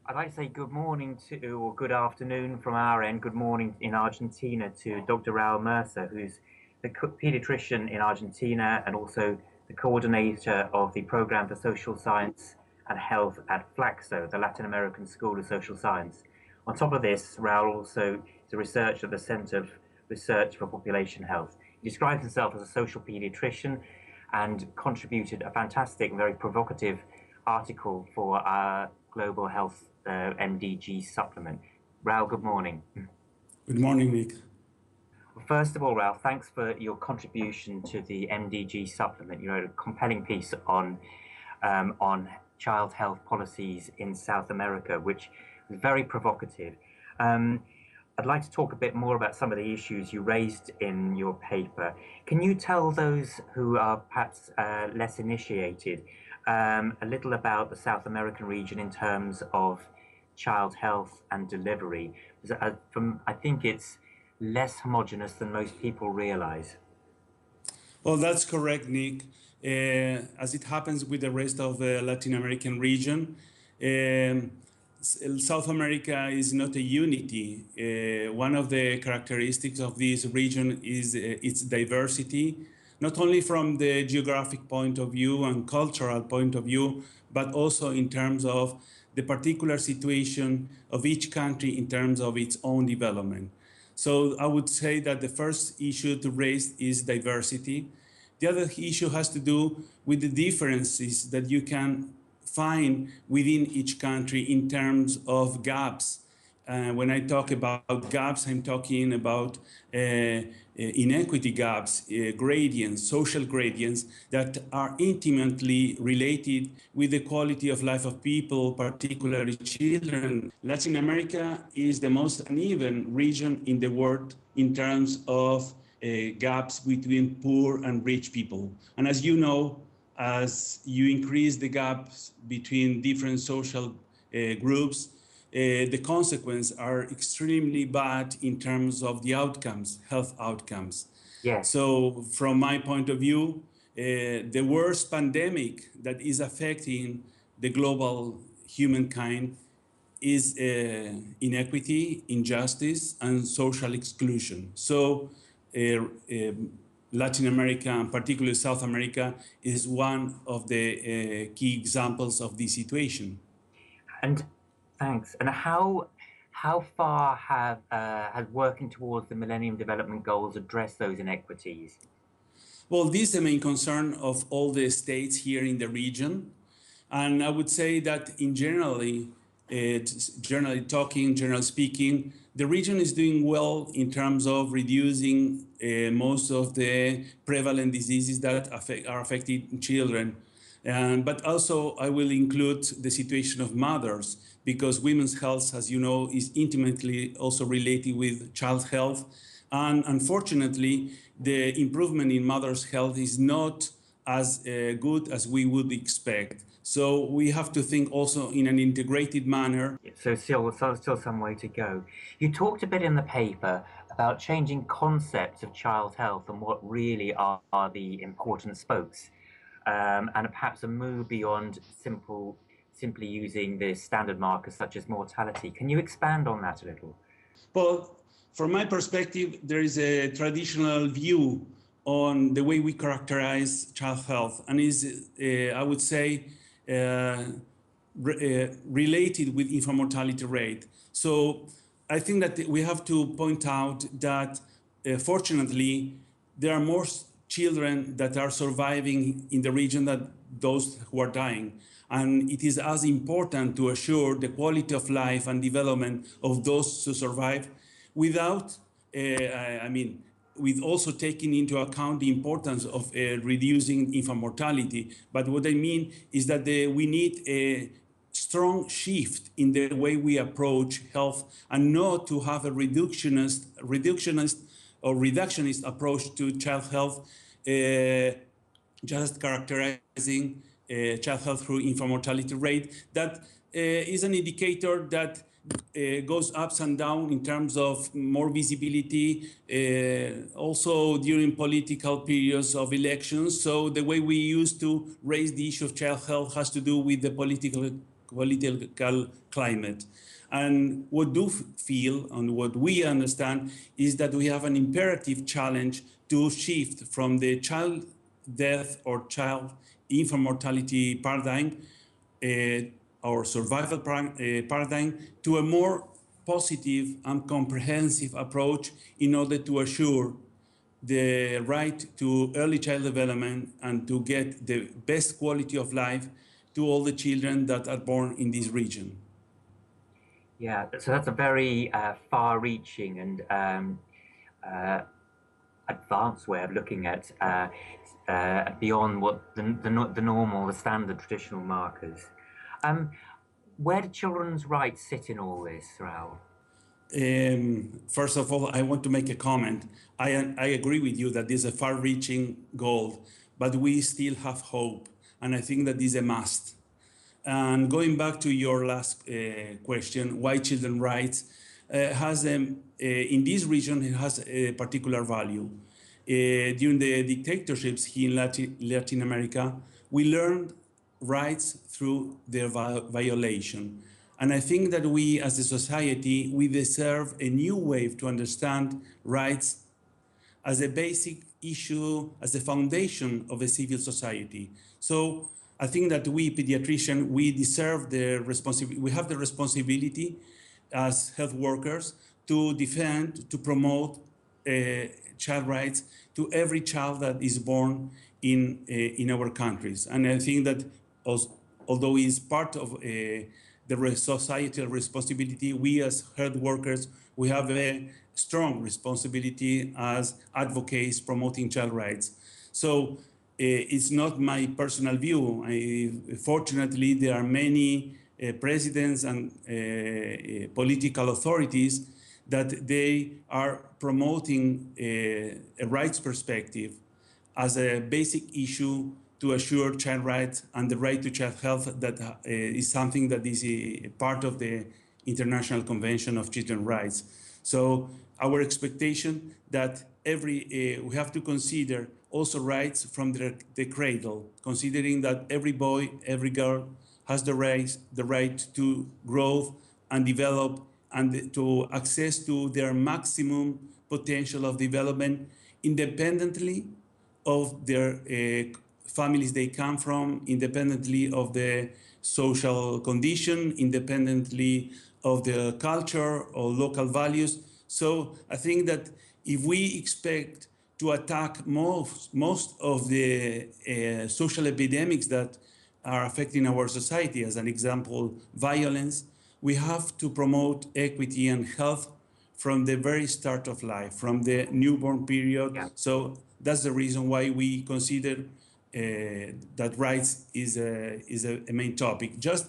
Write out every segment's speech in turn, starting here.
I'd like to say good morning or good afternoon from our end, good morning in Argentina to Dr. Raul Mercer, who's the pediatrician in Argentina and also the coordinator of the Program for Social Science and Health at FLACSO, the Latin American School of Social Science. On top of this, Raul also is a researcher at the Center of Research for Population Health. He describes himself as a social pediatrician and contributed a fantastic and very provocative article for our Global Health MDG supplement. Raul, good morning. Good morning, Nick. Well, first of all, Raul, thanks for your contribution to the MDG supplement. You wrote a compelling piece on child health policies in South America, which was very provocative. I'd like to talk a bit more about some of the issues you raised in your paper. Can you tell those who are perhaps less initiated a little about the South American region in terms of child health and delivery? I think it's less homogenous than most people realize. Well, that's correct, Nick. As it happens with the rest of the Latin American region, South America is not a unity. One of the characteristics of this region is its diversity, not only from the geographic point of view and cultural point of view, but also in terms of the particular situation of each country in terms of its own development. So I would say that the first issue to raise is diversity. The other issue has to do with the differences that you can find within each country in terms of gaps. When I talk about gaps, I'm talking about inequity gaps, gradients, social gradients that are intimately related with the quality of life of people, particularly children. Latin America is the most uneven region in the world in terms of gaps between poor and rich people. And as you know, as you increase the gaps between different social groups, the consequences are extremely bad in terms of the outcomes, health outcomes. Yes. So from my point of view, the worst pandemic that is affecting the global humankind is inequity, injustice, and social exclusion. So Latin America, and particularly South America, is one of the key examples of this situation. And thanks. And how far have has working towards the Millennium Development Goals addressed those inequities? Well, this is the main concern of all the states here in the region. And I would say that generally speaking, the region is doing well in terms of reducing most of the prevalent diseases that are affecting children. But also I will include the situation of mothers, because women's health, as you know, is intimately also related with child health. And unfortunately, the improvement in mother's health is not as good as we would expect. So we have to think also in an integrated manner. So still some way to go. You talked a bit in the paper about changing concepts of child health and what really are the important spokes, and perhaps a move beyond simply using the standard markers such as mortality. Can you expand on that a little? Well, from my perspective, there is a traditional view on the way we characterize child health, and is, I would say, related with infant mortality rate. So I think that we have to point out that, fortunately, there are more children that are surviving in the region than those who are dying. And it is as important to assure the quality of life and development of those who survive without, with also taking into account the importance of reducing infant mortality. But what I mean is that we need a strong shift in the way we approach health, and not to have a reductionist or reductionist approach to child health, just characterizing child health through infant mortality rate. That is an indicator that goes ups and down in terms of more visibility, also during political periods of elections. So the way we used to raise the issue of child health has to do with the political political climate. And what do feel and what we understand is that we have an imperative challenge to shift from the child death or child infant mortality paradigm or survival paradigm to a more positive and comprehensive approach in order to assure the right to early child development and to get the best quality of life to all the children that are born in this region. Yeah, so that's a very far-reaching and advanced way of looking at beyond what the normal, the standard traditional markers. Where do children's rights sit in all this, Raul? First of all, I want to make a comment. I agree with you that this is a far-reaching goal, but we still have hope, and I think that this is a must. And going back to your last question, why children's rights has in this region it has a particular value. During the dictatorships here in Latin America, we learned rights through their violation. And I think that we as a society, we deserve a new way to understand rights as a basic issue, as a foundation of a civil society. So I think that we pediatricians, we deserve the responsibility, we have the responsibility as health workers to defend, to promote child rights to every child that is born in our countries. And I think that although it's part of the societal responsibility, we as health workers, we have a strong responsibility as advocates promoting child rights. So it's not my personal view. Fortunately, there are many presidents and political authorities that they are promoting a rights perspective as a basic issue to assure child rights and the right to child health. That is something that is a part of the International Convention of Children's Rights. So our expectation that we have to consider also rights from the cradle, considering that every boy, every girl has the right to grow and develop and to access to their maximum potential of development independently of their families they come from, independently of the social condition, independently of the culture or local values. So I think that if we expect to attack most of the social epidemics that are affecting our society, as an example, violence, we have to promote equity and health from the very start of life, from the newborn period. Yeah. So that's the reason why we consider that rights is a main topic. Just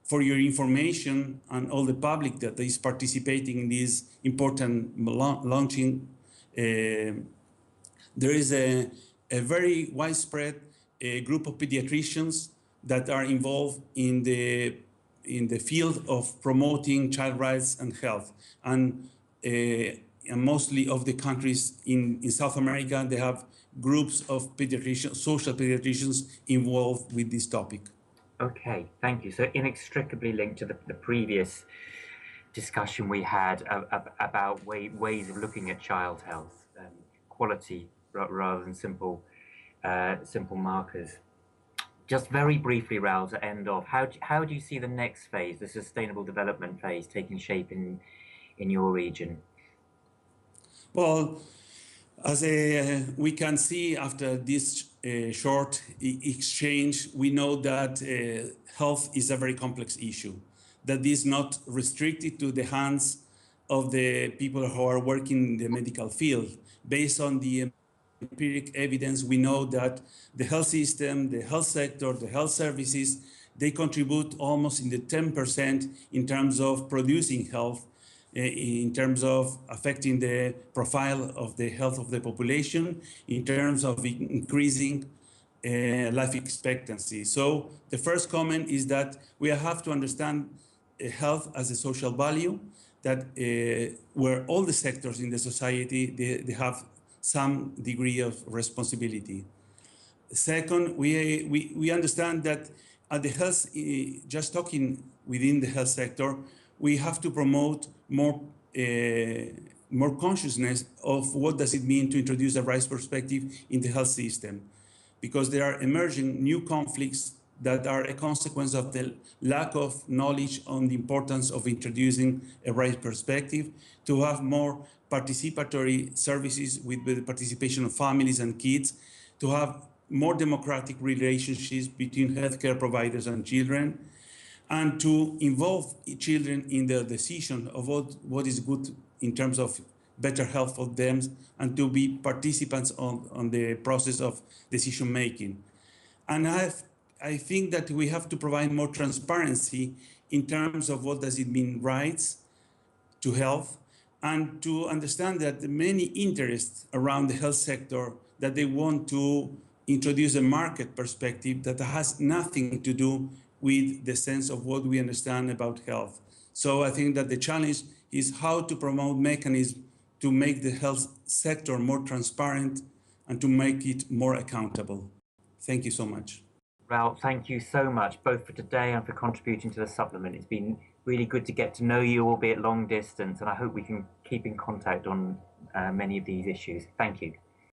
for your information and all the public that is participating in this important launching, there is a very widespread group of pediatricians that are involved in the field of promoting child rights and health. And mostly of the countries in South America, they have groups of pediatricians, social pediatricians involved with this topic. Okay, thank you. So inextricably linked to the previous discussion we had about ways of looking at child health, quality rather than simple markers. Just very briefly, Raul, to end off, how do you see the next phase, the sustainable development phase, taking shape in your region? Well, as we can see after this short exchange, we know that health is a very complex issue, that is not restricted to the hands of the people who are working in the medical field. Based on the empiric evidence, we know that the health system, the health sector, the health services, they contribute almost in the 10% in terms of producing health, in terms of affecting the profile of the health of the population, in terms of increasing life expectancy. So the first comment is that we have to understand health as a social value, that where all the sectors in the society, they have some degree of responsibility. Second, we understand that at the health, just talking within the health sector, we have to promote more consciousness of what does it mean to introduce a rights perspective in the health system, because there are emerging new conflicts that are a consequence of the lack of knowledge on the importance of introducing a rights perspective, to have more participatory services with the participation of families and kids, to have more democratic relationships between healthcare providers and children, and to involve children in the decision of what is good in terms of better health for them, and to be participants on the process of decision making. And I think that we have to provide more transparency in terms of what does it mean rights to health, and to understand that many interests around the health sector that they want to introduce a market perspective that has nothing to do with the sense of what we understand about health. So I think that the challenge is how to promote mechanisms to make the health sector more transparent and to make it more accountable. Thank you so much. Raul, thank you so much, both for today and for contributing to the supplement. It's been really good to get to know you, albeit long distance, and I hope we can keep in contact on many of these issues. Thank you.